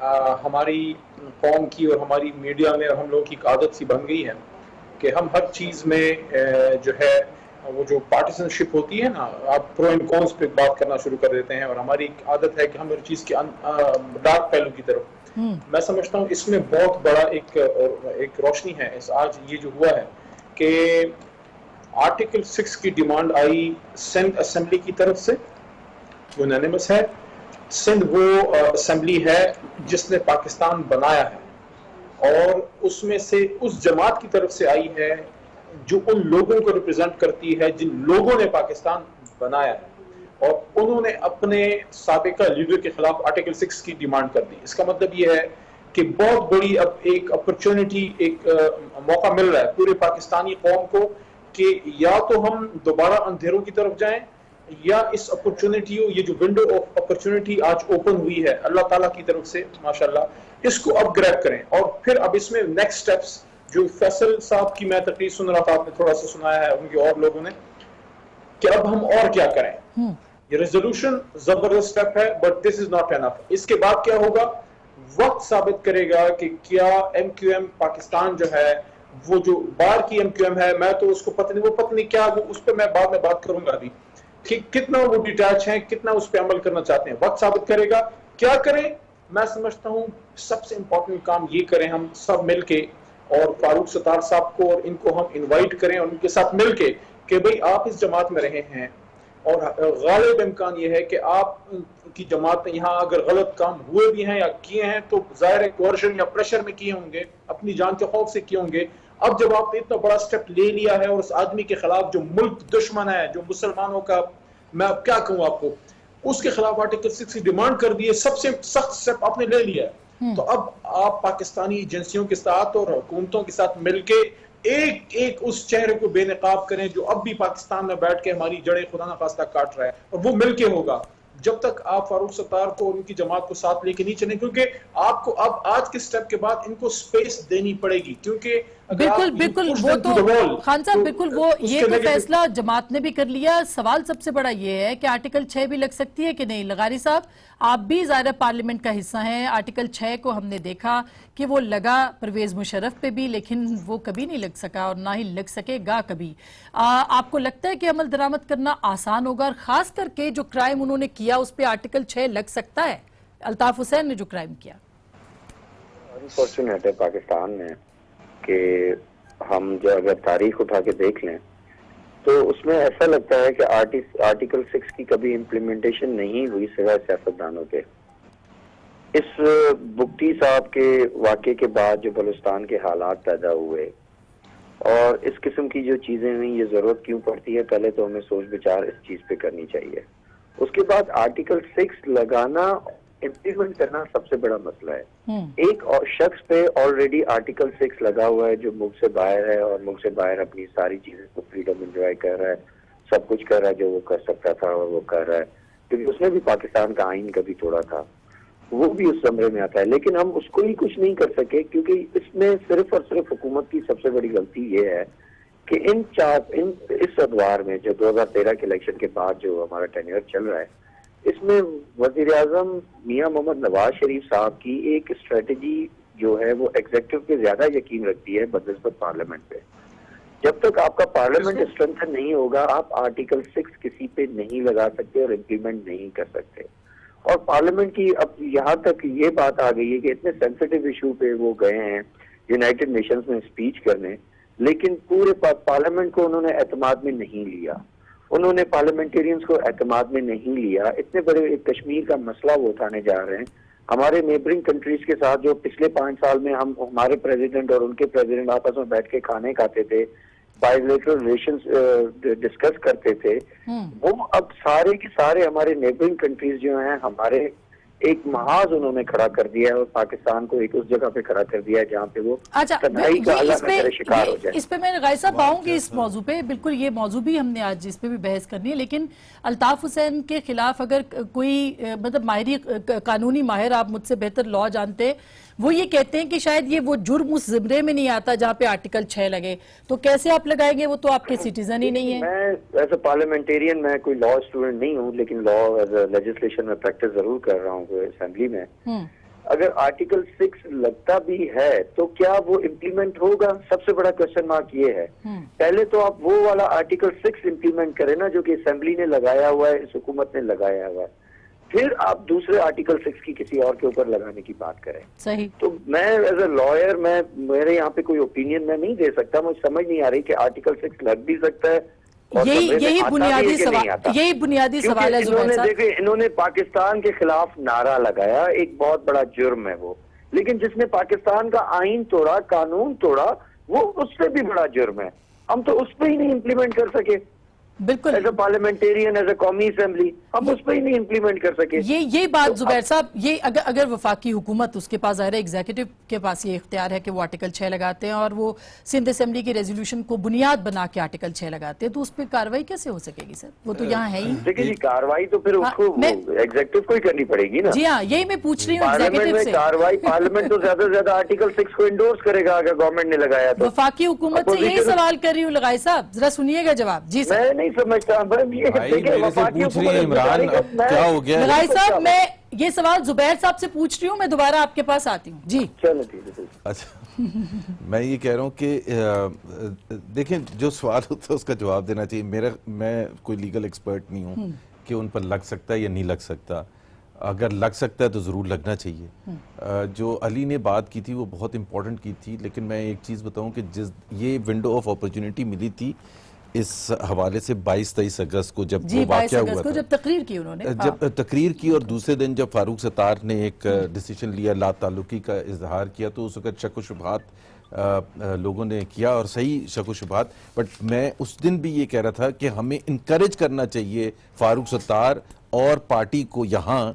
ہماری قوم کی اور ہماری میڈیا میں ہم لوگوں کی ایک عادت سی بن گئی ہے کہ ہم ہر چیز میں جو ہے وہ جو پارٹیسن شپ ہوتی ہے نا، آپ پرو اینڈ کونس پہ بات کرنا شروع کر دیتے ہیں، اور ہماری ایک عادت ہے کہ ہم ہر چیز کے ڈارک پہلو کی طرف، میں سمجھتا ہوں اس میں بہت بڑا ایک روشنی ہے آج یہ جو ہوا ہے کہ آرٹیکل 6 کی ڈیمانڈ آئی سندھ اسمبلی کی طرف سے، یونانیمس ہے۔ سندھ وہ اسمبلی ہے جس نے پاکستان بنایا ہے، اور اس میں سے اس جماعت کی طرف سے آئی ہے جو ان لوگوں کو ریپرزینٹ کرتی ہے جن لوگوں نے پاکستان بنایا ہے، اور انہوں نے اپنے سابقہ لیڈر کے خلاف آرٹیکل 6 کی ڈیمانڈ کر دی۔ اس کا مطلب یہ ہے کہ بہت بڑی اب ایک اپرچونٹی، ایک موقع مل رہا ہے پورے پاکستانی قوم کو کہ یا تو ہم دوبارہ اندھیروں کی طرف جائیں، یا اس اپرچونٹی، یہ جو ونڈو آف اپرچونٹی آج اوپن ہوئی ہے اللہ تعالیٰ کی طرف سے ماشاءاللہ، اس کو اپ گریب کریں۔ اور پھر اب اس میں نیکسٹ سٹیپس جو فیصل صاحب کی میں تقریر سن رہا تھا، آپ نے تھوڑا سا سنایا ہے ان کے اور لوگوں نے، کہ اب ہم اور کیا کریں۔ یہ ریزولوشن زبردست سٹیپ ہے، but this is not enough. اس کے بعد کیا ہوگا وقت ثابت کرے گا کہ کیا ایم کیو ایم پاکستان جو ہے، وہ جو باہر کی ایم کیو ایم ہے، میں تو اس کو پتہ نہیں، وہ پتہ نہیں کیا، وہ اس پہ میں بعد میں بات کروں گا ابھی، کہ کتنا وہ ڈیٹیچ ہیں، کتنا اس پہ عمل کرنا چاہتے ہیں، وقت ثابت کرے گا۔ کیا کریں؟ میں سمجھتا ہوں سب سے امپورٹنٹ کام یہ کریں ہم سب مل کے، اور فاروق ستار صاحب کو اور ان کو ہم انوائٹ کریں، اور ان کے ساتھ مل کے کہ بھئی آپ اس جماعت میں رہے ہیں، اور غالب امکان یہ ہے کہ آپ کی جماعت میں یہاں اگر غلط کام ہوئے بھی ہیں یا کیے ہیں تو ظاہر ہے کوئرشن یا پریشر میں کیے ہوں گے، اپنی جان کے خوف سے کیے ہوں گے۔ اب جب آپ نے اتنا بڑا سٹیپ لے لیا ہے، اور اس آدمی کے خلاف جو ملک دشمن ہے، جو مسلمانوں کا، میں اب کیا کہوں آپ کو، اس کے خلاف آرٹیکل 6 کی ڈیمانڈ کر دی ہے، سب سے سخت سٹیپ آپ نے لے لیا ہے، تو اب آپ پاکستانی ایجنسیوں کے ساتھ اور حکومتوں کے ساتھ مل کے ایک ایک اس چہرے کو بے نقاب کریں جو اب بھی پاکستان میں بیٹھ کے ہماری جڑیں خدا نخواستہ کاٹ رہا ہے، اور وہ مل کے ہوگا۔ جب تک آپ فاروق ستار کو اور ان کی جماعت کو ساتھ لے کے نہیں چلیں، کیونکہ آپ کو اب آج کے سٹیپ کے بعد ان کو سپیس دینی پڑے گی، کیونکہ بالکل بالکل، وہ تو خان صاحب بالکل، وہ یہ تو فیصلہ جماعت نے بھی کر لیا۔ سوال سب سے بڑا یہ ہے کہ آرٹیکل 6 بھی لگ سکتی ہے کہ نہیں؟ لغاری صاحب، آپ بھی ظاہر پارلیمنٹ کا حصہ ہیں، آرٹیکل 6 کو ہم نے دیکھا کہ وہ لگا پرویز مشرف پہ بھی، لیکن وہ کبھی نہیں لگ سکا اور نہ ہی لگ سکے گا کبھی۔ آپ کو لگتا ہے کہ عمل درآمد کرنا آسان ہوگا، اور خاص کر کے جو کرائم انہوں نے کیا اس پہ آرٹیکل 6 لگ سکتا ہے؟ الطاف حسین نے جو کرائم کیا، انفارچونیٹ ہے پاکستان میں کہ ہم جو اگر تاریخ اٹھا کے دیکھ لیں تو اس میں ایسا لگتا ہے کہ آرٹیکل 6 کی کبھی امپلیمنٹیشن نہیں ہوئی سوائے سیاستدانوں کے۔ اس بگٹی صاحب کے واقعے کے بعد جو بلوچستان کے حالات پیدا ہوئے اور اس قسم کی جو چیزیں ہوئیں، یہ ضرورت کیوں پڑتی ہے؟ پہلے تو ہمیں سوچ بچار اس چیز پہ کرنی چاہیے۔ اس کے بعد آرٹیکل 6 لگانا، امپلیمنٹ کرنا سب سے بڑا مسئلہ ہے۔ ایک شخص پہ آلریڈی آرٹیکل 6 لگا ہوا ہے جو ملک سے باہر ہے، اور ملک سے باہر اپنی ساری چیزیں کو فریڈم انجوائے کر رہا ہے، سب کچھ کر رہا ہے جو وہ کر سکتا تھا اور وہ کر رہا ہے، کیونکہ اس نے بھی پاکستان کا آئین کبھی توڑا تھا، وہ بھی اس زمرے میں آتا ہے۔ لیکن ہم اس کو ہی کچھ نہیں کر سکے، کیونکہ اس میں صرف اور صرف حکومت کی سب سے بڑی غلطی یہ ہے کہ اس ادوار میں جو 2013 کے الیکشن کے بعد جو ہمارا ٹینیور چل رہا ہے، اس میں وزیر اعظم میاں محمد نواز شریف صاحب کی ایک اسٹریٹجی جو ہے وہ ایگزیکٹو پہ زیادہ یقین رکھتی ہے بنسبت پارلیمنٹ پہ۔ جب تک آپ کا پارلیمنٹ اسٹرینتھن نہیں ہوگا، آپ آرٹیکل 6 کسی پہ نہیں لگا سکتے اور امپلیمنٹ نہیں کر سکتے۔ اور پارلیمنٹ کی اب یہاں تک یہ بات آ گئی ہے کہ اتنے سینسیٹیو ایشو پہ وہ گئے ہیں یونائٹڈ نیشنز میں اسپیچ کرنے، لیکن پورے پارلیمنٹ کو انہوں نے اعتماد میں نہیں لیا، انہوں نے پارلیمنٹیرینز کو اعتماد میں نہیں لیا۔ اتنے بڑے ایک کشمیر کا مسئلہ وہ اٹھانے جا رہے ہیں ہمارے نیبرنگ کنٹریز کے ساتھ، جو پچھلے 5 سال میں ہمارے پریزیڈنٹ اور ان کے پریزیڈنٹ آپس میں بیٹھ کے کھانے کھاتے تھے، بائیلیٹرل ریلیشنز ڈسکس کرتے تھے، وہ اب سارے کے سارے ہمارے نیبرنگ کنٹریز جو ہیں ہمارے ایک محاذ انہوں نے کھڑا کر دیا ہے، اور پاکستان کو ایک اس جگہ پہ کھڑا کر دیا ہے جہاں پہ وہ تنہائی کا اللہ نہ کرے شکار ہو جائے۔ اس پہ میں غائب صاحب آؤں گی اس موضوع پہ، بالکل یہ موضوع بھی ہم نے آج اس پہ بھی بحث کرنی ہے، لیکن الطاف حسین کے خلاف اگر کوئی مطلب ماہری قانونی ماہر، آپ مجھ سے بہتر لا جانتے، وہ یہ کہتے ہیں کہ شاید یہ وہ جرم اس زمرے میں نہیں آتا جہاں پہ آرٹیکل 6 لگے، تو کیسے آپ لگائیں گے؟ وہ تو آپ کے سٹیزن ہی نہیں ہیں۔ میں ایز اے پارلیمنٹیرین میں کوئی لا اسٹوڈنٹ نہیں ہوں، لیکن لا ایز اے لیجسلیشن میں پریکٹس ضرور کر رہا ہوں اسمبلی میں۔ اگر آرٹیکل 6 لگتا بھی ہے تو کیا وہ امپلیمنٹ ہوگا؟ سب سے بڑا کوشچن مارک یہ ہے. پہلے تو آپ وہ والا آرٹیکل 6 امپلیمنٹ کریں نا جو کہ اسمبلی نے لگایا ہوا ہے, اس حکومت نے لگایا ہوا ہے, پھر آپ دوسرے آرٹیکل 6 کی کسی اور کے اوپر لگانے کی بات کریں. صحیح. تو میں ایز اے لائر میرے یہاں پہ کوئی اوپینین میں نہیں دے سکتا. مجھے سمجھ نہیں آ رہی کہ آرٹیکل 6 لگ بھی سکتا ہے. یہی بنیادی سوال ہے زبیر صاحب. دیکھیں انہوں نے پاکستان کے خلاف نعرہ لگایا, ایک بہت بڑا جرم ہے وہ, لیکن جس نے پاکستان کا آئین توڑا, قانون توڑا, وہ اس سے بھی بڑا جرم ہے. ہم تو اس پہ ہی نہیں امپلیمنٹ کر سکے. بالکل as a parliamentarian, as a قومی اسمبلی ہم اس پہ ہی نہیں امپلیمنٹ کر سکے. یہ بات زبیر صاحب, یہ اگر وفاقی حکومت, اس کے پاس ظاہر ہے ایگزیکٹو کے پاس یہ اختیار ہے کہ وہ آرٹیکل 6 لگاتے ہیں اور وہ سندھ اسمبلی کی ریزولوشن کو بنیاد بنا کے آرٹیکل 6 لگاتے ہیں, تو اس پہ کارروائی کیسے ہو سکے گی سر؟ وہ تو یہاں ہے ہی. دیکھیں جی, کارروائی تو پھر اس کو ایگزیکٹو کو ہی کرنی پڑے گی نا. جی ہاں, یہی میں پوچھ رہی ہوں پارلیمنٹ میں کارروائی. پارلیمنٹ تو زیادہ سے زیادہ آرٹیکل 6 کو انڈورس کرے گا اگر گورنمنٹ نے لگایا تو. وفاقی حکومت سے یہی سوال کر رہی ہوں لگائے صاحب, ذرا سنیے گا جواب. جی سر. میں نہیں سمجھتا. کیا ہو گیا لگائے صاحب, میں یہ سوال زبیر صاحب سے پوچھ رہی ہوں, میں دوبارہ آپ کے پاس آتی ہوں. جی چلو ٹھیک ہے. اچھا, میں یہ کہہ رہا ہوں کہ دیکھیں جو سوال ہوتا ہے اس کا جواب دینا چاہیے. میں کوئی لیگل ایکسپرٹ نہیں ہوں کہ ان پر لگ سکتا ہے یا نہیں لگ سکتا. اگر لگ سکتا ہے تو ضرور لگنا چاہیے. جو علی نے بات کی تھی وہ بہت امپورٹنٹ کی تھی, لیکن میں ایک چیز بتاؤں کہ یہ ونڈو آف اپرچونٹی ملی تھی اس حوالے سے 22-23 اگست کو جب وہ واقعہ ہوا تھا, جب تقریر کی انہوں نے, جب تقریر کی, اور دوسرے دن جب فاروق ستار نے ایک ڈیسیشن لیا, لا تعلقی کا اظہار کیا, تو اس وقت شک و شبہات لوگوں نے کیا, اور صحیح شک و شبہات. بٹ میں اس دن بھی یہ کہہ رہا تھا کہ ہمیں انکریج کرنا چاہیے فاروق ستار اور پارٹی کو یہاں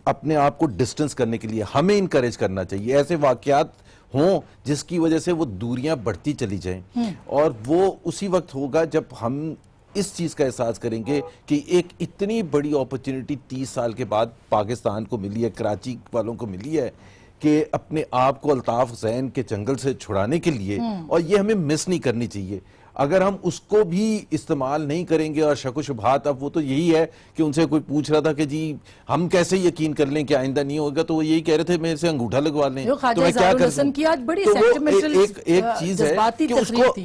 اپنے آپ کو ڈسٹنس کرنے کے لیے ہمیں انکریج کرنا چاہیے. ایسے واقعات ہوں جس کی وجہ سے وہ دوریاں بڑھتی چلی جائیں, اور وہ اسی وقت ہوگا جب ہم اس چیز کا احساس کریں گے کہ ایک اتنی بڑی اپرچونٹی 30 سال کے بعد پاکستان کو ملی ہے, کراچی والوں کو ملی ہے, کہ اپنے آپ کو الطاف حسین کے چنگل سے چھڑانے کے لیے, اور یہ ہمیں مس نہیں کرنی چاہیے. اگر ہم اس کو بھی استعمال نہیں کریں گے, اور شک و شبہات, اب وہ تو یہی ہے کہ ان سے کوئی پوچھ رہا تھا کہ جی ہم کیسے یقین کر لیں کہ آئندہ نہیں ہوگا, تو وہ یہی کہہ رہے تھے میرے سے انگوٹھا لگوا لیں, تو میں کیا کر سکوں. ایک چیز ہے کہ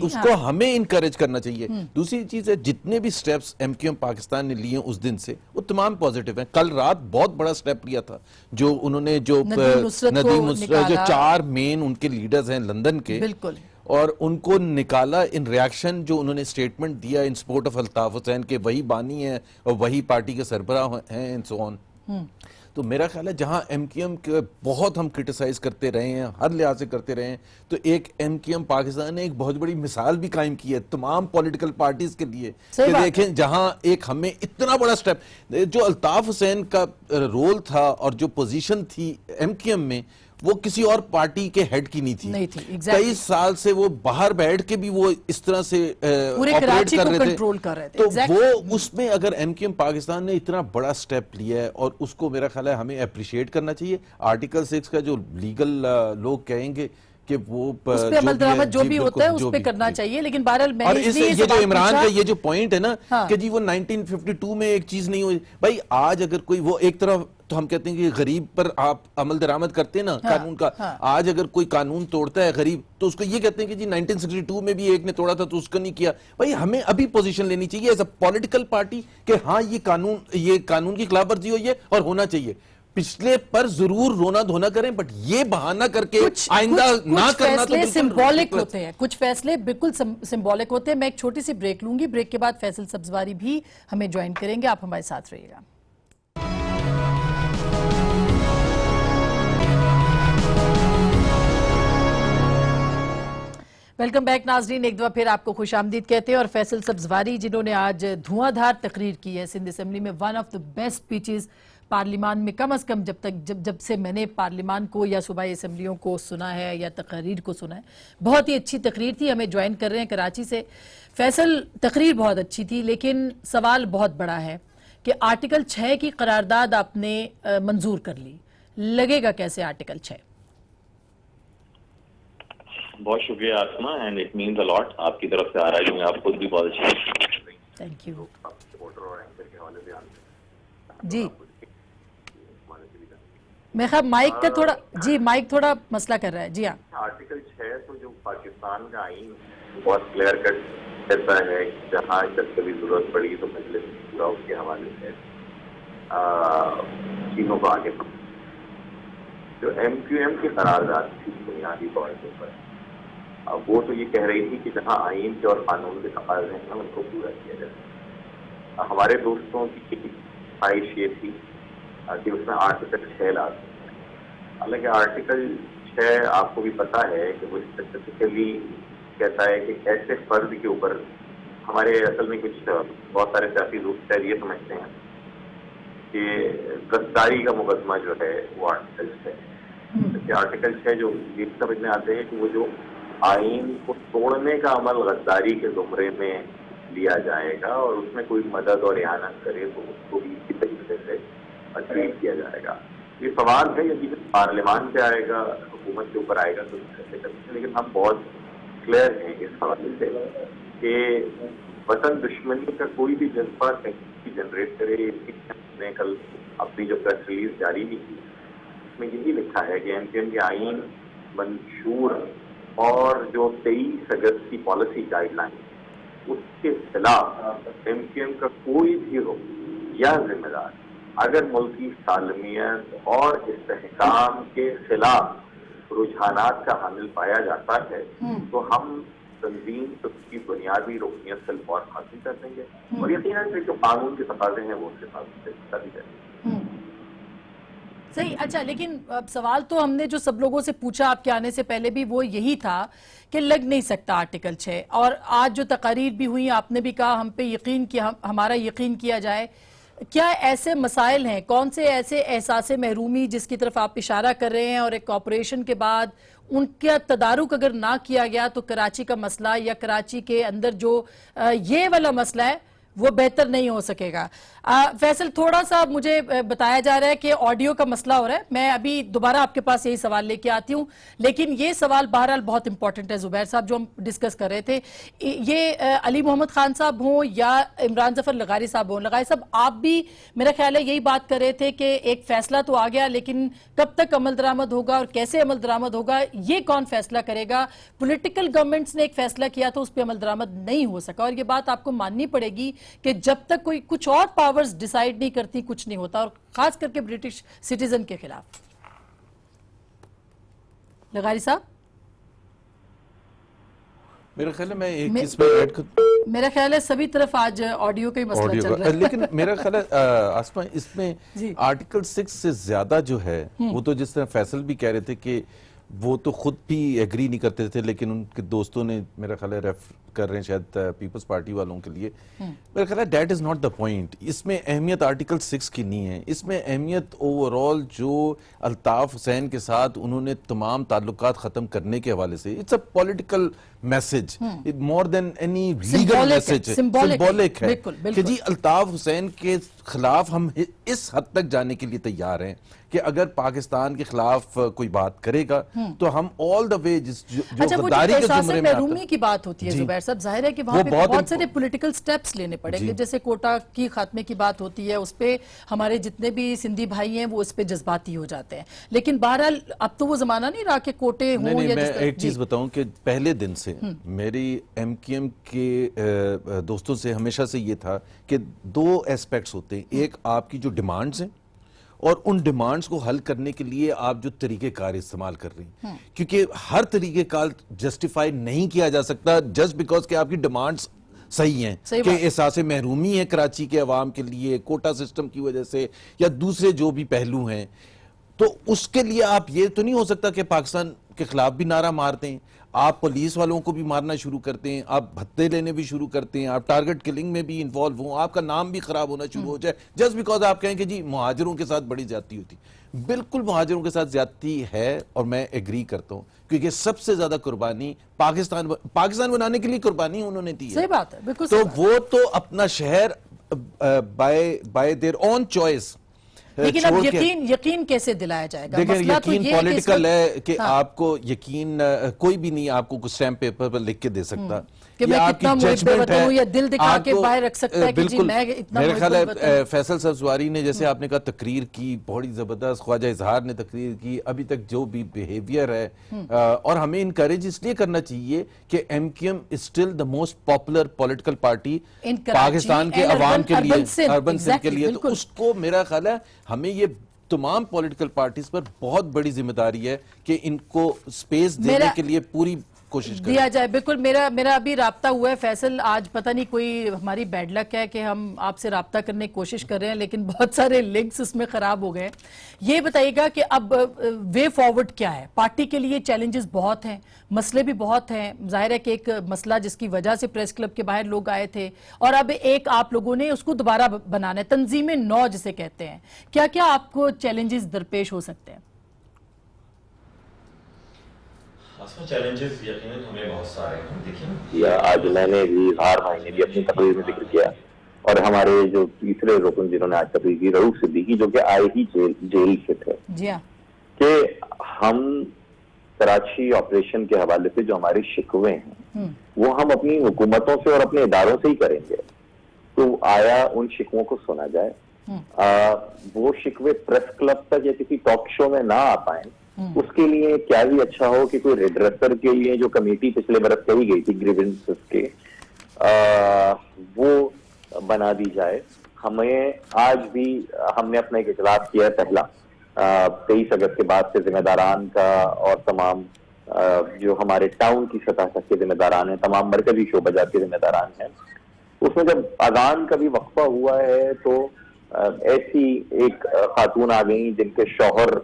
اس کو ہمیں انکریج کرنا چاہیے. دوسری چیز ہے جتنے بھی steps M Q M Pakistan نے لیے اس دن سے وہ تمام پازیٹیو ہیں. کل رات بہت بڑا سٹیپ لیا تھا جو انہوں نے, جو ندیم نصرت, جو 4 مین ان کے لیڈرز ہیں لندن کے, بالکل, اور ان کو نکالا ان ریاکشن, جو انہوں نے سٹیٹمنٹ دیا in support of Altaf Hussain کے وہی بانی ہیں اور وہی پارٹی کے سربراہ ہیں اینڈ سو آن. تو میرا خیال ہے جہاں ایم کیو ایم کے بہت ہم کرٹیسائز کرتے رہے ہیں, ہر لحاظ سے کرتے رہے ہیں, تو ایک ایم کیو ایم پاکستان نے ایک بہت بڑی مثال بھی قائم کی ہے تمام پولیٹیکل پارٹیز کے لیے, کہ دیکھیں جہاں ایک ہمیں اتنا بڑا سٹیپ, جو الطاف حسین کا رول تھا اور جو پوزیشن تھی ایم کیو ایم میں, وہ کسی اور پارٹی کے ہیڈ کی نہیں تھی. 23 سال سے وہ باہر بیٹھ کے بھی وہ اس طرح سے آپریٹ کر رہے تھے. تو وہ اس میں اگر ایم کیو ایم پاکستان نے اتنا بڑا سٹیپ لیا ہے, اور اس کو میرا خیال ہے ہمیں اپریشیٹ کرنا چاہیے. آرٹیکل 6 کا جو لیگل لوگ کہیں گے کہ وہ اس پہ عمل درآمد جو بھی ہوتا ہے اس پہ کرنا چاہیے, لیکن بہرحال میں یہ جو عمران کا یہ جو پوائنٹ ہے نا کہ جی وہ 1952 میں ایک چیز نہیں ہوئی, بھائی آج اگر کوئی, وہ ایک طرف تو ہم کہتے ہیں کہ غریب پر آپ عمل درآمد کرتے ہیں نا قانون کا, آج اگر کوئی قانون توڑتا ہے غریب تو اس کو یہ کہتے ہیں کہ جی 1962 میں بھی ایک نے توڑا تھا تو اس کو نہیں کیا. بھائی ہمیں ابھی پوزیشن لینی چاہیے ایز اے پولیٹیکل پارٹی کہ ہاں یہ قانون کی خلاف ورزی ہوئی ہے اور ہونا چاہیے. پچھلے پر ضرور رونا دھونا کریں, بٹ یہ بہانہ کر کے آئندہ نہ کرنا. تو سمبولک ہوتے ہیں, کچھ فیصلے بالکل سمبولک ہوتے ہیں. میں ایک چھوٹی سی بریک لوں گی, بریک کے بعد فیصل سبزواری بھی ہمیں جوائن کریں گے. آپ ہمارے ساتھ رہیے گا. ویلکم بیک ناظرین, ایک دفعہ پھر آپ کو خوش آمدید کہتے ہیں. اور فیصل سبزواری جنہوں نے آج دھواں دھار تقریر کی ہے سندھ اسمبلی میں, one of the best speeches پارلیمان میں, کم از کم جب سے میں نے پارلیمان کو یا صوبائی اسمبلیوں کو سنا ہے یا تقریر کو سنا ہے, بہت ہی اچھی تقریر تھی. ہمیں جوائن کر رہے ہیں کراچی سے. فیصل, تقریر بہت اچھی تھی, لیکن سوال بہت بڑا ہے کہ آرٹیکل 6 کی قرارداد آپ نے منظور کر لی, لگے گا کیسے آرٹیکل 6؟ بہت شکریہ آسما, اینڈ اٹ مینز اے لاٹ آپ کی طرف سے آ رہا ہے, کیونکہ آپ خود بھی بہت اچھے. Thank you. جی میں خیال مائک کا تھوڑا جی مائک تھوڑا مسئلہ کر رہا ہے. جی ہاں, آرٹیکل 6 تو جو پاکستان کا آئین بہت کلیئر کٹ کہتا ہے کہ جہاں جب کبھی ضرورت پڑی تو مجلس چناؤ کے حوالے سے چینوں کو آگے بڑھا. جو ایم کیو ایم کی قرارداد تھی بنیادی طور کے اوپر وہ تو یہ کہہ رہی تھی کہ جہاں آئین کے اور قانون کے تقاضے ہیں ان کو پورا کیا جائے. ہمارے دوستوں کی خواہش یہ تھی کہ اس میں آرٹیکل 6 لازم ہے. حالانکہ آرٹیکل 6 آپ کو بھی پتا ہے کہ وہ اسپیسیفکلی کہتا ہے کہ ایسے فرد کے اوپر ہمارے اصل میں کچھ بہت سارے سیاسی دوست یہ سمجھتے ہیں کہ غداری کا مقدمہ جو ہے وہ آرٹیکل 6 ہے. آرٹیکل 6 جو یہ سمجھنے آتے ہیں کہ وہ جو آئین کو توڑنے کا عمل غداری کے زمرے میں لیا جائے گا اور اس میں کوئی مدد اور اعانت کرے تو اس کو بھی اسی طریقے سے ٹریٹ کیا جائے گا. یہ سوال ہے یہ پارلیمان پہ آئے گا, حکومت کے اوپر آئے گا تو کیسے کرتے ہیں. لیکن ہم بہت کلیئر ہیں اس حوالے سے کہ وطن دشمنی کا کوئی بھی جذبہ کہیں جنریٹ کرے. نے کل اپنی جو پریس ریلیز جاری بھی کی اس میں یہی لکھا ہے کہ ایم کیو ایم کے آئین منشور اور جو 23 اگست کی پالیسی گائیڈ لائن اس کے خلاف ایم کیو ایم کا کوئی بھی ہو یا ذمہ دار اگر ملکی سالمیت اور استحکام کے خلاف رجحانات کا حامل پایا جاتا ہے تو ہم تنظیم تو اس کی بنیادی رکنیت سے فوراً ختم کر دیں گے اور یقیناً جو قانون کے تقاضے ہیں وہ اس کے ساتھ بھی کریں گے. صحیح. اچھا, لیکن اب سوال تو ہم نے جو سب لوگوں سے پوچھا آپ کے آنے سے پہلے بھی وہ یہی تھا کہ لگ نہیں سکتا آرٹیکل 6, اور آج جو تقاریر بھی ہوئی آپ نے بھی کہا ہم پہ یقین کیا, ہمارا یقین کیا جائے. کیا ایسے مسائل ہیں, کون سے ایسے احساس محرومی جس کی طرف آپ اشارہ کر رہے ہیں اور ایک آپریشن کے بعد ان کا تدارک اگر نہ کیا گیا تو کراچی کا مسئلہ یا کراچی کے اندر جو یہ والا مسئلہ ہے وہ بہتر نہیں ہو سکے گا؟ فیصل, تھوڑا سا مجھے بتایا جا رہا ہے کہ آڈیو کا مسئلہ ہو رہا ہے. میں ابھی دوبارہ آپ کے پاس یہی سوال لے کے آتی ہوں, لیکن یہ سوال بہرحال بہت امپورٹنٹ ہے. زبیر صاحب جو ہم ڈسکس کر رہے تھے, یہ علی محمد خان صاحب ہوں یا عمران ظفر لغاری صاحب ہوں, لغاری صاحب آپ بھی میرا خیال ہے یہی بات کر رہے تھے کہ ایک فیصلہ تو آ گیا لیکن کب تک عمل درآمد ہوگا اور کیسے عمل درآمد ہوگا یہ کون فیصلہ کرے گا؟ پولیٹیکل گورنمنٹس نے ایک فیصلہ کیا تو اس پہ عمل درآمد نہیں ہو سکا, اور یہ بات آپ کو ماننی پڑے گی کہ جب تک کوئی کچھ اور پاورز ڈیسائیڈ نہیں کرتی کچھ نہیں ہوتا, اور خاص کر کے برٹش سٹیزن کے خلاف. لغاری صاحب, میرا خیال ہے میں ایک چیز پہ ایڈ میرا خیال ہے سبھی طرف آج آڈیو کا ہی مسئلہ چل رہا ہے. لیکن میرا خیال ہے آسماء اس میں آرٹیکل 6 سے زیادہ جو ہے وہ تو جس طرح فیصل بھی کہہ رہے تھے کہ وہ تو خود بھی ایگری نہیں کرتے تھے لیکن ان کے دوستوں نے میرا خیال ہے ریفر کر رہے ہیں شاید پیپلز پارٹی والوں کے لیے. میرا خیال ہے that is not the point. اس میں اہمیت آرٹیکل 6 کی نہیں ہے, اس میں اہمیت اوورال جو الطاف حسین کے ساتھ انہوں نے تمام تعلقات ختم کرنے کے حوالے سے, it's a political message more than any legal message, symbolic ہے کہ جی الطاف حسین کے خلاف ہم اس حد تک جانے کے لیے تیار ہیں کہ اگر پاکستان کے خلاف کوئی بات کرے گا تو ہم آل دا وے جو غداری کے زمرے میں محرومی کی بات ہوتی ہے زبیر صاحب, ظاہر ہے کہ وہاں پہ بہت سارے پولیٹیکل سٹیپس لینے پڑیں گے. جیسے کوٹا کی خاتمے کی بات ہوتی ہے, اس پہ ہمارے جتنے بھی سندھی بھائی ہیں وہ اس پہ جذباتی ہو جاتے ہیں, لیکن بہرحال اب تو وہ زمانہ نہیں رہا کہ کوٹے ہوں. نہیں, میں ایک چیز بتاؤں کہ پہلے دن سے میری ایم کیو ایم کے دوستوں سے ہمیشہ سے یہ تھا کہ دو ایسپیکٹس ہوتے ہیں, ایک آپ کی جو ڈیمانڈز ہیں اور ان ڈیمانڈز کو حل کرنے کے لیے آپ جو طریقہ کار استعمال کر رہی ہیں, کیونکہ ہر طریقہ کار جسٹیفائی نہیں کیا جا سکتا جسٹ بیکاز کہ آپ کی ڈیمانڈز صحیح ہیں کہ احساس محرومی ہے کراچی کے عوام کے لیے کوٹا سسٹم کی وجہ سے یا دوسرے جو بھی پہلو ہیں, تو اس کے لیے آپ یہ تو نہیں ہو سکتا کہ پاکستان کے خلاف بھی نعرہ مارتے ہیں, آپ پولیس والوں کو بھی مارنا شروع کرتے ہیں, آپ بھتے لینے بھی شروع کرتے ہیں, آپ ٹارگٹ کلنگ میں بھی انوالو ہوں, آپ کا نام بھی خراب ہونا شروع ہو جائے جسٹ بیکاز آپ کہیں کہ جی مہاجروں کے ساتھ بڑی زیادتی ہوتی. بالکل مہاجروں کے ساتھ زیادتی ہے اور میں ایگری کرتا ہوں کیونکہ سب سے زیادہ قربانی پاکستان بنانے کے لیے قربانی انہوں نے دی ہے. صحیح بات ہے, بالکل. تو وہ تو اپنا شہر بائی دیئر اون چوائس, لیکن اب یقین کیسے دلایا جائے گا؟ دیکھیں یقین پولیٹیکل ہے کہ آپ کو یقین کوئی بھی نہیں آپ کو کچھ اسٹیمپ پیپر پر لکھ کے دے سکتا کہ میں کتنا محب وطن ہوں یا دل دکھا کے باہر رکھ سکتا ہے کہ جی میں اتنا میرے خیال محب وطن ہے فیصل سبزواری نے جیسے آپ نے کہا تقریر کی بڑی زبردست، خواجہ اظہار نے تقریر کی، ابھی تک جو بھی بیہیویئر ہے، اور ہمیں انکریج اس لیے کرنا چاہیے کہ M Q M is still the most popular political party Pakistan کے عوام کے لیے، اربن سندھ کے لیے. تو اس کو میرا خیال ہے ہمیں یہ تمام پولیٹیکل پارٹیز پر بہت بڑی ذمہ داری ہے کہ ان کو سپیس دینے کے لیے پوری کوشش دیا جائے. بالکل میرا ابھی رابطہ ہوا ہے فیصل، آج پتہ نہیں کوئی ہماری بیڈ لک ہے کہ ہم آپ سے رابطہ کرنے کی کوشش کر رہے ہیں لیکن بہت سارے لنکس اس میں خراب ہو گئے. یہ بتائیے گا کہ اب وے فارورڈ کیا ہے؟ پارٹی کے لیے چیلنجز بہت ہیں، مسئلے بھی بہت ہیں. ظاہر ہے کہ ایک مسئلہ جس کی وجہ سے پریس کلب کے باہر لوگ آئے تھے اور اب ایک آپ لوگوں نے اس کو دوبارہ بنانا ہے، تنظیم نو جسے کہتے ہیں. کیا کیا آپ کو چیلنجز درپیش ہو سکتے ہیں؟ چیلنجز یقیناً ہمیں بہت سارے ہیں. دیکھیے آج میں نے بھی، اظہار بھائی نے بھی اپنی تقریر میں ذکر کیا، اور ہمارے جو تیسرے رکن جنہوں نے آج تقریر کی، رؤوف صدیقی، جو کہ آئے ہی جیل سے تھے، جی ہاں، کہ ہم کراچی آپریشن کے حوالے سے جو ہمارے شکوے ہیں وہ ہم اپنی حکومتوں سے اور اپنے اداروں سے ہی کریں گے. تو آیا ان شکووں کو سنا جائے، وہ شکوے پریس کلب تک یا کسی ٹاک شو میں نہ آ پائیں. اس کے لیے کیا ہی اچھا ہو کہ کوئی ریڈریسر کے لیے جو کمیٹی پچھلے برس کہی گئی تھی گریونسز کے، وہ بنا دی جائے. ہمیں آج بھی ہم نے اپنا ایک اجلاس کیا ہے پہلا 23 اگست کے بعد سے ذمہ داران کا، اور تمام جو ہمارے ٹاؤن کی سطح تک کے ذمہ داران ہیں، تمام مرکزی شعبہ جات کے ذمہ داران ہیں. اس میں جب اذان کا بھی وقفہ ہوا ہے تو ایسی ایک خاتون آ گئی جن کے شوہر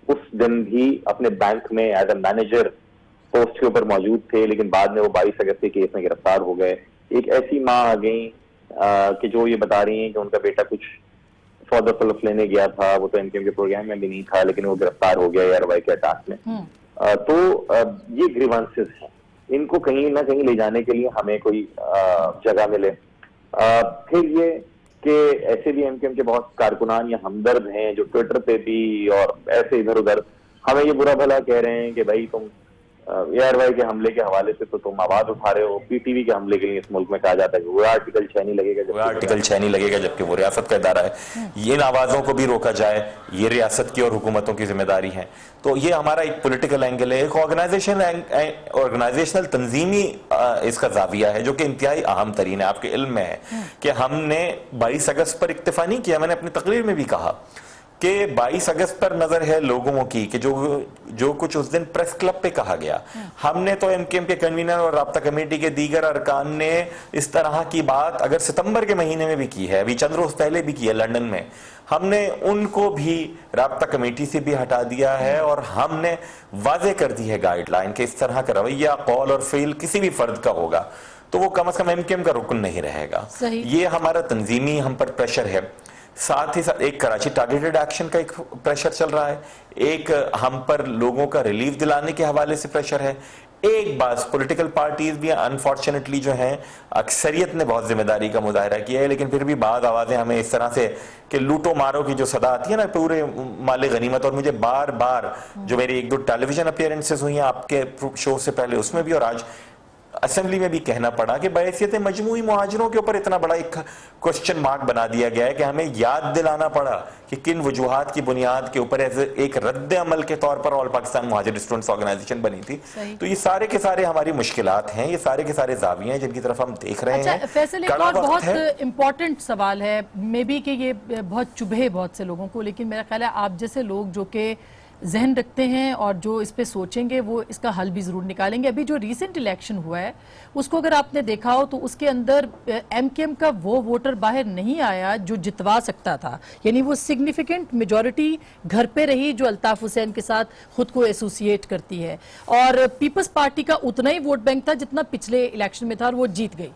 اس دن بھی اپنے بینک میں ایز اے مینیجر پوسٹ کے اوپر موجود تھے، لیکن بعد میں وہ 22 اگست کے کیس میں گرفتار ہو گئے. ایک ایسی ماں آ گئی کہ جو یہ بتا رہی ہیں کہ ان کا بیٹا کچھ سودا سلف لینے گیا تھا، وہ تو MKM کے پروگرام میں بھی نہیں تھا لیکن وہ گرفتار ہو گیا ایئروائی کے اٹیک میں. تو یہ گریوانسز ہیں، ان کو کہیں نہ کہیں لے جانے کے لیے ہمیں کوئی جگہ ملے. پھر یہ کہ ایسے بھی MKM کے بہت کارکنان یا ہمدرد ہیں جو ٹویٹر پہ بھی اور ایسے ادھر ادھر ہمیں یہ برا بھلا کہہ رہے ہیں کہ بھائی تم ARY کے حملے کے حوالے سے تو تم آواز اٹھا رہے ہو. PTV کے حملے کے لیے اس ملک میں کہا جاتا ہے کہ وہ آرٹیکل 6 نہیں لگے گا جبکہ وہ ریاست کا ادارہ ہے. ان آوازوں کو بھی روکا جائے، یہ ریاست کی اور حکومتوں کی ذمہ داری ہے. تو یہ ہمارا ایک پولیٹیکل اینگل ہے. ایک آرگنائزیشنل تنظیمی اس کا زاویہ ہے جو کہ انتہائی اہم ترین ہے. آپ کے علم میں ہے کہ ہم نے 22 اگست پر اکتفا نہیں کیا. میں نے اپنی تقریر میں بھی کہا کہ 22 اگست پر نظر ہے لوگوں کی کہ جو کچھ اس دن پریس کلب پہ کہا گیا. ہم نے تو MKM کے کنوینر اور رابطہ کمیٹی کے دیگر ارکان نے اس طرح کی بات اگر ستمبر کے مہینے میں بھی کی ہے، ابھی چند روز پہلے بھی کی ہے لندن میں، ہم نے ان کو بھی رابطہ کمیٹی سے بھی ہٹا دیا ہے اور ہم نے واضح کر دی ہے گائیڈ لائن کہ اس طرح کا رویہ، قول اور فعل کسی بھی فرد کا ہوگا تو وہ کم از کم MKM کا رکن نہیں رہے گا. یہ ہمارا تنظیمی ہم پر پریشر ہے. ساتھ ہی ساتھ ایک کراچی ٹارگیٹڈ ایکشن کا ایک پریشر چل رہا ہے، ایک ہم پر لوگوں کا ریلیف دلانے کے حوالے سے پریشر ہے. ایک بات پولیٹیکل پارٹیز بھی انفارچونیٹلی جو ہیں اکثریت نے بہت ذمہ داری کا مظاہرہ کیا ہے، لیکن پھر بھی بعض آوازیں ہمیں اس طرح سے کہ لوٹو مارو کی جو صدا آتی ہے نا پورے مال غنیمت، اور مجھے بار بار جو میری ایک دو ٹیلی ویژن اپیئرنسز ہوئی ہیں آپ کے شو سے پہلے اس میں بھی اور آج اسمبلی میں بھی کہنا پڑا کہ بحیثیت مجموعی مہاجروں کے اوپر اتنا بڑا ایک کوسچن مارک بنا دیا گیا ہے کہ ہمیں یاد دلانا پڑا کہ کن وجوہات کی بنیاد کے اوپر ایک رد عمل کے طور پر آل پاکستان مہاجر اسٹوڈنٹس آرگنائزیشن بنی تھی. تو یہ سارے کے سارے ہماری مشکلات ہیں، یہ سارے کے سارے زاویے ہیں جن کی طرف ہم دیکھ رہے ہیں. فیصل ایک اور بہت امپورٹنٹ سوال ہے، مے بی کہ یہ بہت چبھے بہت سے لوگوں کو، لیکن میرا خیال ہے آپ جیسے لوگ جو کہ ذہن رکھتے ہیں اور جو اس پہ سوچیں گے وہ اس کا حل بھی ضرور نکالیں گے. ابھی جو ریسنٹ الیکشن ہوا ہے اس کو اگر آپ نے دیکھا ہو تو اس کے اندر MKM کا وہ ووٹر باہر نہیں آیا جو جتوا سکتا تھا، یعنی وہ سگنیفیکنٹ میجورٹی گھر پہ رہی جو الطاف حسین کے ساتھ خود کو ایسوسیٹ کرتی ہے، اور پیپلز پارٹی کا اتنا ہی ووٹ بینک تھا جتنا پچھلے الیکشن میں تھا اور وہ جیت گئی.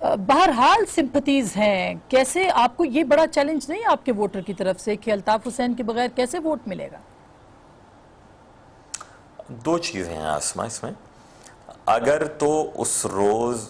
بہرحال سمپتھیز ہیں. کیسے آپ کو یہ بڑا چیلنج نہیں آپ کے ووٹر کی طرف سے کہ الطاف حسین کے بغیر کیسے ووٹ ملے گا؟ دو چیزیں ہیں آسما اس میں. اگر تو اس روز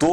2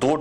2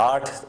8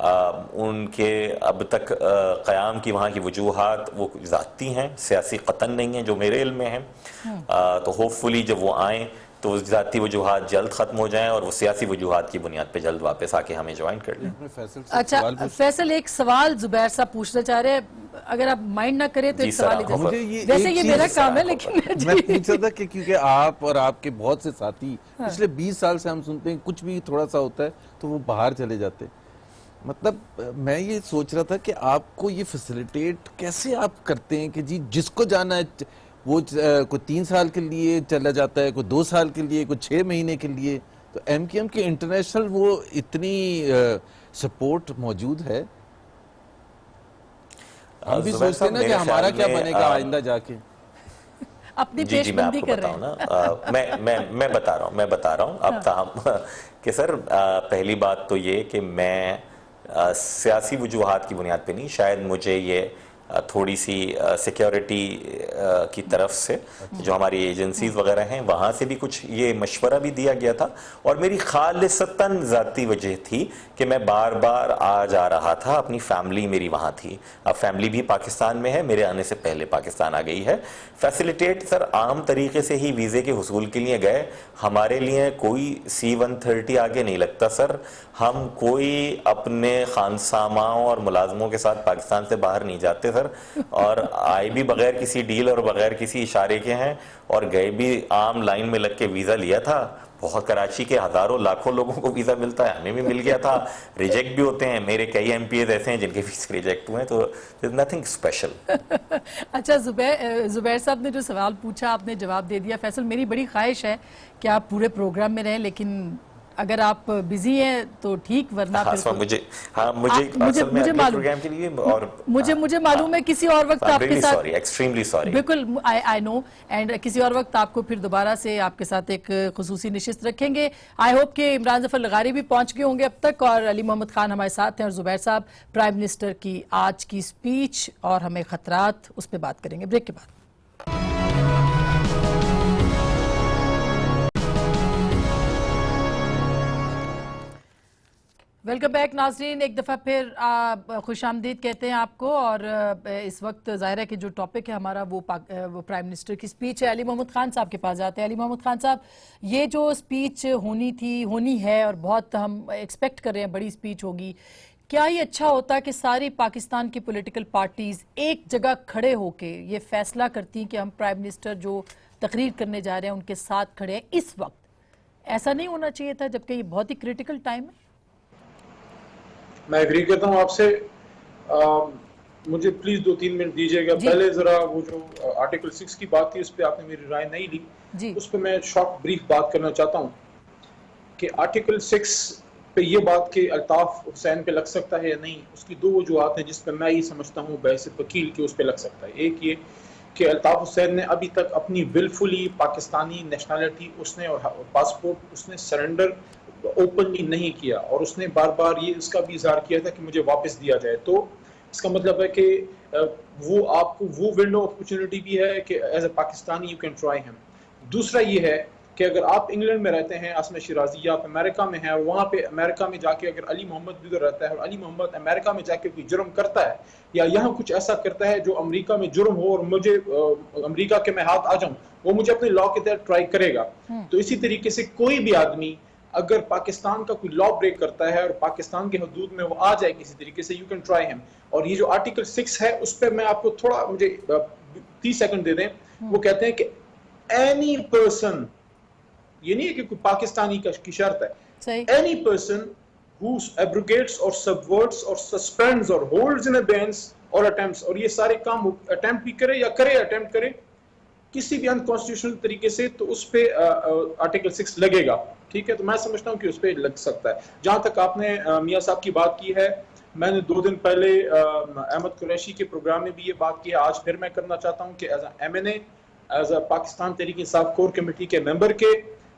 ان کے اب تک قیام کی وہاں کی وجوہات وہ ذاتی ہیں، سیاسی قطن نہیں ہیں جو میرے علم میں ہیں. تو ہوپ فلی جب وہ آئیں تو ذاتی وجوہات جلد ختم ہو جائیں اور وہ سیاسی وجوہات کی بنیاد پہ جلد واپس آ کے ہمیں جوائن کر لیں. اچھا فیصل، ایک سوال زبیر صاحب پوچھنا چاہ رہے ہیں، اگر آپ مائنڈ نہ کریں تو ایک سوال ویسے یہ میرا کام ہے لیکن میں پوچھ رہا تھا کہ کیونکہ آپ اور آپ کے بہت سے ساتھی پچھلے 20 سال سے ہم سنتے ہیں کچھ بھی تھوڑا سا ہوتا ہے تو وہ باہر چلے جاتے ہیں. مطلب میں یہ سوچ رہا تھا کہ آپ کو یہ فیسیلیٹیٹ کیسے آپ کرتے ہیں کہ جی جس کو جانا ہے وہ کوئی 3 سال کے لیے چلا جاتا ہے، کوئی 2 سال کے لیے، کوئی 6 مہینے کے لیے. تو ایم کیو ایم کی انٹرنیشنل وہ اتنی سپورٹ موجود ہے. ہم بھی سوچتے ہیں نا کہ ہمارا کیا بنے گا آئندہ جا کے. اپنی پیش بندی کر رہے ہیں. میں بتا رہا ہوں اب تاہم کہ سر پہلی بات تو یہ کہ میں سیاسی وجوہات کی بنیاد پہ نہیں، شاید مجھے یہ تھوڑی سی سیکیورٹی کی طرف سے جو ہماری ایجنسیز وغیرہ ہیں وہاں سے بھی کچھ یہ مشورہ بھی دیا گیا تھا، اور میری خالصتاً ذاتی وجہ تھی کہ میں بار بار آ جا رہا تھا، اپنی فیملی میری وہاں تھی. اب فیملی بھی پاکستان میں ہے، میرے آنے سے پہلے پاکستان آ گئی ہے. فیسیلیٹیٹ سر عام طریقے سے ہی ویزے کے حصول کے لیے گئے. ہمارے لیے کوئی C-130 آگے نہیں لگتا سر. ہم کوئی اپنے خانساماؤں اور ملازموں کے ساتھ پاکستان سے باہر نہیں جاتے سر، اور آئے بھی بغیر کسی ڈیل اور بغیر کسی اشارے کے ہیں، اور گئے بھی عام لائن میں لگ کے ویزا لیا تھا. بہت کراچی کے ہزاروں لاکھوں لوگوں کو ویزا ملتا ہے، ہمیں بھی مل گیا تھا. ریجیکٹ بھی ہوتے ہیں، میرے کئی ایم پی ایز ایسے ہیں جن کے ویزے ریجیکٹ ہوئے ہیں، تو نتھنگ اسپیشل. اچھا زبیر صاحب نے جو سوال پوچھا آپ نے جواب دے دیا. فیصل میری بڑی خواہش ہے کہ آپ پورے پروگرام میں رہیں، لیکن اگر آپ بزی ہیں تو ٹھیک، ورنہ مجھے معلوم ہے کسی اور وقت آپ کے ساتھ بالکل آئی نو، اینڈ کسی اور وقت آپ کو پھر دوبارہ سے آپ کے ساتھ ایک خصوصی نشست رکھیں گے. آئی ہوپ کہ عمران ظفر لغاری بھی پہنچ گئے ہوں گے اب تک، اور علی محمد خان ہمارے ساتھ ہیں، اور زبیر صاحب پرائم منسٹر کی آج کی سپیچ اور ہمیں خطرات اس پہ بات کریں گے بریک کے بعد. ویلکم بیک ناظرین، ایک دفعہ پھر خوش آمدید کہتے ہیں آپ کو. اور اس وقت ظاہر ہے کہ جو ٹاپک ہے ہمارا وہ پرائم منسٹر کی سپیچ ہے. علی محمد خان صاحب کے پاس جاتے ہیں. علی محمد خان صاحب، یہ جو سپیچ ہونی ہے اور بہت ہم ایکسپیکٹ کر رہے ہیں بڑی سپیچ ہوگی، کیا یہ اچھا ہوتا کہ ساری پاکستان کی پولیٹیکل پارٹیز ایک جگہ کھڑے ہو کے یہ فیصلہ کرتی کہ ہم پرائم منسٹر جو تقریر کرنے جا رہے ہیں ان کے ساتھ کھڑے ہیں؟ اس وقت ایسا نہیں ہونا چاہیے تھا جبکہ یہ بہت ہی کریٹیکل ٹائم ہے. میں ایگری کرتا ہوں آپ سے. مجھے پلیز 2-3 منٹ دیجیے گا. پہلے ذرا وہ جو آرٹیکل 6 کی بات تھی اس پہ آپ نے میری رائے نہیں لی، اس پہ میں شارٹ بریف بات کرنا چاہتا ہوں کہ آرٹیکل 6 پہ یہ بات کہ الطاف حسین پہ لگ سکتا ہے یا نہیں، اس کی 2 وجوہات ہیں جس پہ میں یہ سمجھتا ہوں بحیثیت وکیل کہ اس پہ لگ سکتا ہے. ایک یہ کہ الطاف حسین نے ابھی تک اپنی ولفلی پاکستانی نیشنلٹی اس نے اور پاسپورٹ اس نے سرنڈر اوپنلی نہیں کیا، اور اس نے بار بار یہ اس کا بھی اظہار کیا تھا کہ مجھے واپس دیا جائے. تو اس کا مطلب ہے کہ وہ آپ کو وہ ونڈو اپرچونٹی بھی ہے کہ as a Pakistani you can try ہم. دوسرا یہ ہے کہ اگر آپ انگلینڈ میں رہتے ہیں عاصمہ شیرازی، یا آپ امریکہ میں ہیں اور وہاں پہ امریکہ میں جا کے اگر علی محمد بھی ادھر رہتا ہے اور علی محمد امریکہ میں جا کے کوئی جرم کرتا ہے یا یہاں کچھ ایسا کرتا ہے جو امریکہ میں جرم ہو اور مجھے امریکہ کے میں ہاتھ آ جاؤں، وہ مجھے اپنے لا کے تحت ٹرائی کرے گا. تو اسی طریقے سے کوئی بھی آدمی اگر پاکستان کا کوئی لا بریک کرتا ہے اور پاکستان کے حدود میں وہ آ جائے کسی طریقے سے، یو کین ٹرائی ہم. اور یہ جو آرٹیکل 6 ہے اس پہ میں آپ کو تھوڑا مجھے 30 سیکنڈ دے دیں. وہ کہتے ہیں کہ اینی پرسن، یہ نہیں ہے کہ کوئی پاکستانی کی شرط ہے، any person who abrogates or subverts or suspends or holds in abeyance or attempts، اور یہ سارے کام اٹیمپٹ بھی کرے یا اٹیمپٹ کرے کسی بھی انکانسٹیٹیوشنل طریقے سے، تو اس پہ آرٹیکل 6 لگے گا. ٹھیک ہے، تو میں سمجھتا ہوں کہ اس پہ لگ سکتا ہے. جہاں تک آپ نے میاں صاحب کی بات کی ہے، میں نے 2 دن پہلے احمد قریشی کے پروگرام میں بھی یہ بات کی ہے، آج پھر میں کرنا چاہتا ہوں کہ as a MNA، as a Pakistan Tehreek Insaf core committee کے ممبر کے،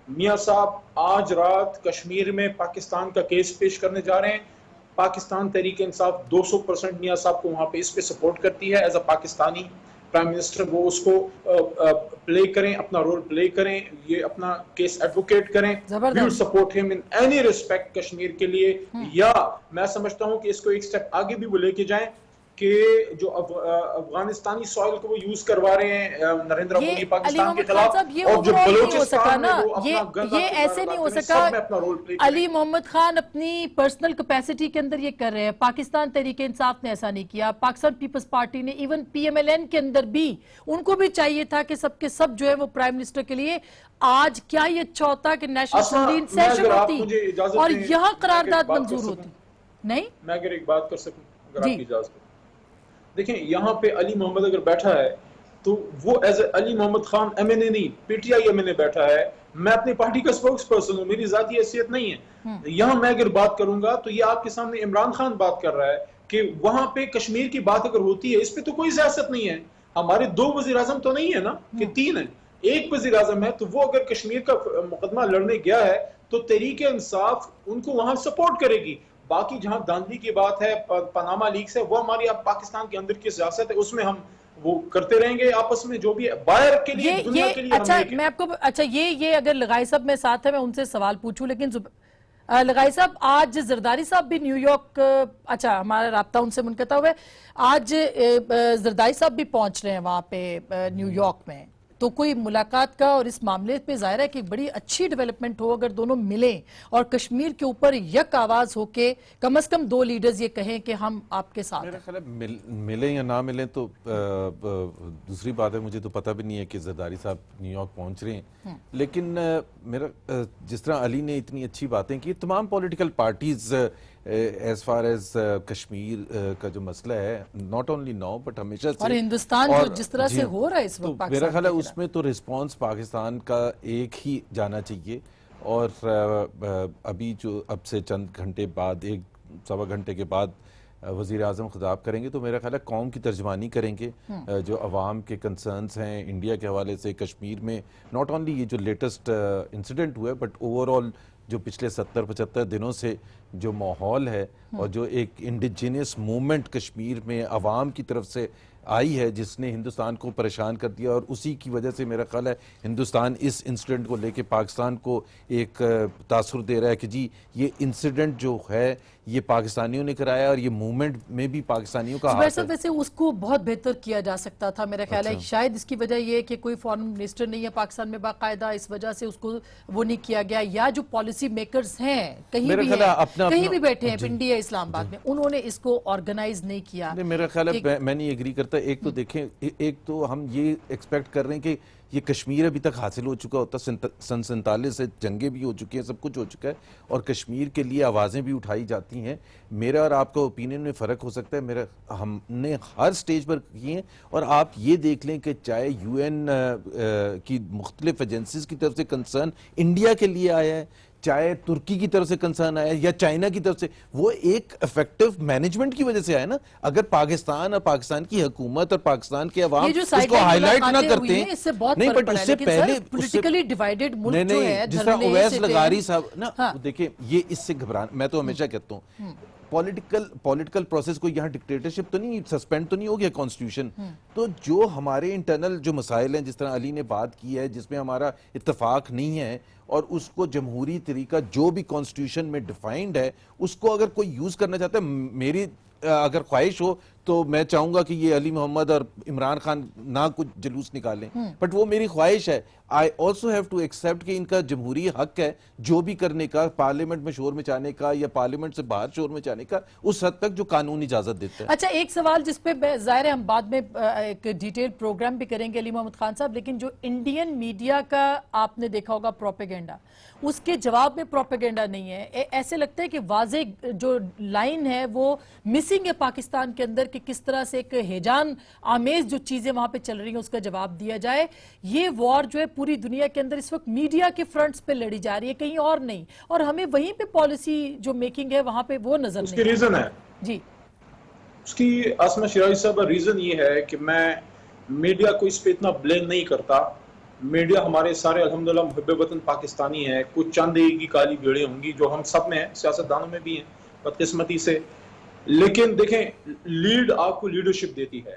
میاں صاحب آج رات کشمیر میں پاکستان کا کیس پیش کرنے جا رہے ہیں. پاکستان تحریک انصاف 200% میاں صاحب کو وہاں پہ اس پہ سپورٹ کرتی ہے as a Pakistani. Prime minister وہ اس کو پلے کریں, اپنا رول پلے کریں, یہ اپنا کیس ایڈوکیٹ کریں. وی ول سپورٹ ہم ان اینی ریسپیکٹ کشمیر کے لیے. یا میں سمجھتا ہوں کہ اس کو ایک سٹیپ آگے بھی وہ لے کے جائیں کہ جو افغانستانی سوائل کو وہ یوز کروا رہے ہیں نریندر مودی پاکستان کے خلاف, اور جو بلوچستان میں وہ اپنا گندا یہ ایسے نہیں ہو سکا. علی محمد خان اپنی پرسنل کیپیسٹی کے اندر یہ کر رہے ہیں. پاکستان تحریک انصاف نے ایسا نہیں کیا, پاکستان پیپلز پارٹی نے, even P M L N کے اندر بھی ان کو بھی چاہیے تھا کہ سب کے سب جو ہے وہ پرائم منسٹر کے لیے. آج کیا یہ اچھا ہوتا کہ نیشنل اسمبلی سیشن ہوتی اور یہاں قرارداد منظور ہوتی؟ نہیں, میں اگر ایک بات کر سکوں, اگر آپ کی اجازت. دیکھیں یہاں پہ علی محمد اگر بیٹھا ہے تو وہ as a Ali Muhammad Khan M N A نہیں, P T I M N A بیٹھا ہے. میں اپنی پارٹی کا اسپوکس پرسن ہوں, میری ذاتی حیثیت نہیں ہے. یہاں میں اگر بات کروں گا تو یہ آپ کے سامنے عمران خان بات کر رہا ہے کہ وہاں پہ کشمیر کی بات اگر ہوتی ہے, اس پہ تو کوئی سیاست نہیں ہے. ہمارے 2 وزیر اعظم تو نہیں ہے نا کہ 3 ہیں, 1 وزیر اعظم ہے. تو وہ اگر کشمیر کا مقدمہ لڑنے گیا ہے تو تحریک انصاف ان کو وہاں سپورٹ کرے گی. باقی جہاں داندلی کی بات ہے, پاناما لیکس ہے, وہ ہماری پاکستان کے اندر کی سیاست ہے, اس میں ہم وہ کرتے رہیں گے آپس میں جو بھی ہے باہر کے لیے, دنیا کے لیے. اچھا میں آپ کو, اچھا یہ اگر لغائی صاحب میں ساتھ ہے میں ان سے سوال پوچھوں, لیکن لغائی صاحب آج زرداری صاحب بھی نیو یارک, اچھا ہمارا رابطہ ان سے منقطع ہوا ہے, آج زرداری صاحب بھی پہنچ رہے ہیں وہاں پہ نیو یارک میں, تو کوئی ملاقات کا اور اس معاملے پہ ظاہر ہے کہ بڑی اچھی ڈیولپمنٹ ہو اگر دونوں ملیں اور کشمیر کے اوپر یک آواز ہو کے کم از کم 2 لیڈرز یہ کہیں کہ ہم آپ کے ساتھ ہیں. میرا خیال ہے ملیں یا نہ ملیں تو دوسری بات ہے, مجھے تو پتہ بھی نہیں ہے کہ زرداری صاحب نیو یارک پہنچ رہے ہیں. لیکن میرا جس طرح علی نے اتنی اچھی باتیں کی, تمام political parties as far as Kashmir کا جو مسئلہ ہے, ناٹ اونلی ناؤ بٹ ہمیشہ سے, اور ہندوستان جو جس طرح سے ہو رہا ہے اس وقت پاکستان, میرا خیال ہے اس میں تو رسپانس پاکستان کا ایک ہی جانا چاہیے. اور ابھی جو اب سے چند گھنٹے بعد, 1-1.25 گھنٹے کے بعد وزیر اعظم خطاب کریں گے تو میرا خیال ہے قوم کی ترجمانی کریں گے. جو عوام کے کنسرنز ہیں انڈیا کے حوالے سے کشمیر میں, ناٹ اونلی یہ جو لیٹسٹ انسیڈنٹ ہوا ہے بٹ اوور آل جو پچھلے 70-75 دنوں سے جو ماحول ہے اور جو ایک انڈیجینس موومنٹ کشمیر میں عوام کی طرف سے آئی ہے جس نے ہندوستان کو پریشان کر دیا, اور اسی کی وجہ سے میرا خیال ہے ہندوستان اس انسیڈنٹ کو لے کے پاکستان کو ایک تاثر دے رہا ہے کہ جی یہ انسیڈنٹ جو ہے یہ پاکستانیوں نے کرایا اور یہ موومنٹ میں بھی پاکستانیوں کا ہاتھ ہے. ویسے اس کو بہت بہتر کیا جا سکتا تھا میرا خیال ہے. شاید اس کی وجہ یہ ہے کہ کوئی فارن منسٹر نہیں ہے پاکستان میں باقاعدہ, اس وجہ سے اس کو وہ نہیں کیا گیا, یا جو پالیسی میکرز ہیں کہیں بھی بیٹھے ہیں پنڈی یا اسلام آباد میں, انہوں نے اس کو آرگنائز نہیں کیا. میرا خیال ہے میں نہیں ایگری کرتا. ایک تو دیکھیں, ایک تو ہم یہ ایکسپیکٹ کر رہے ہیں کہ یہ کشمیر ابھی تک حاصل ہو چکا ہوتا, سن 47 سے جنگیں بھی ہو چکی ہیں, سب کچھ ہو چکا ہے, اور کشمیر کے لیے آوازیں بھی اٹھائی جاتی ہیں. میرا اور آپ کا اوپینین میں فرق ہو سکتا ہے, ہم نے ہر سٹیج پر کی ہیں. اور آپ یہ دیکھ لیں کہ چاہے یو این کی مختلف ایجنسیز کی طرف سے کنسرن انڈیا کے لیے آیا ہے, چاہے ترکی کی طرف سے کنسرن آیا یا چائنا کی طرف سے, وہ ایک افیکٹو مینجمنٹ کی وجہ سے آیا نا. اگر پاکستان اور پاکستان کی حکومت اور پاکستان کے عوام اس کو ہائی لائٹ نہ کرتے ہیں, نہیں بٹ اس سے پہلے پولیٹیکلی ڈیوائیڈڈ ملک جو ہے, جس طرح اویس لغاری صاحب نا, دیکھیں یہ اس سے گھبرانا, میں تو ہمیشہ کہتا ہوں پولیٹیکل پروسیس کو یہاں ڈکٹیٹرشپ تو نہیں, سسپینڈ تو نہیں ہو گیا کانسٹیٹیوشن. تو جو ہمارے انٹرنل جو مسائل ہیں, جس طرح علی نے بات کی ہے, جس میں ہمارا اتفاق نہیں ہے, اور اس کو جمہوری طریقہ جو بھی کانسٹیٹیوشن میں ڈیفائنڈ ہے اس کو اگر کوئی یوز کرنا چاہتا ہے, میری اگر خواہش ہو تو میں چاہوں گا کہ یہ علی محمد اور عمران خان نہ کچھ جلوس نکالیں, بٹ وہ میری خواہش ہے. I also have to accept کہ ان کا جمہوری حق ہے جو بھی کرنے کا, پارلیمنٹ میں شور مچانے کا یا پارلیمنٹ سے باہر شور مچانے کا, اس حد تک جو قانون اجازت دیتا ہے. اچھا ایک سوال جس پہ ظاہر ہے ہم بعد میں ایک ڈیٹیل پروگرام بھی کریں گے علی محمد خان صاحب, لیکن جو انڈین میڈیا کا آپ نے دیکھا ہوگا پروپیگنڈا, اس کے جواب میں پروپیگنڈا نہیں ہے. ایسے لگتا ہے کہ واضح جو لائن ہے وہ مسنگ ہے پاکستان کے اندر, کہ کس طرح سے ایک ہیجان آمیز جو چیزیں وہاں پہ چل رہی ہیں اس کا جواب دیا جائے. یہ وار جو ہے پوری دنیا کے اندر اس وقت میڈیا کے فرنٹس پہ لڑی جا رہی ہے, کہیں اور نہیں, اور ہمیں وہیں پہ پالیسی جو میکنگ ہے وہاں پہ وہ نظر نہیں. اس کی ریزن ہے جی, اس کی عاصمہ شیرازی صاحب ریزن یہ ہے کہ میں میڈیا کو اس پہ اتنا بلیم نہیں کرتا. میڈیا ہمارے سارے الحمدللہ محب وطن پاکستانی ہیں, کچھ چند ایک کی کالی بھیڑیں ہوں گی جو ہم سب میں ہیں, سیاستدانوں میں بھی ہیں بدقسمتی سے. لیکن دیکھیں لیڈ آپ کو لیڈرشپ دیتی ہے.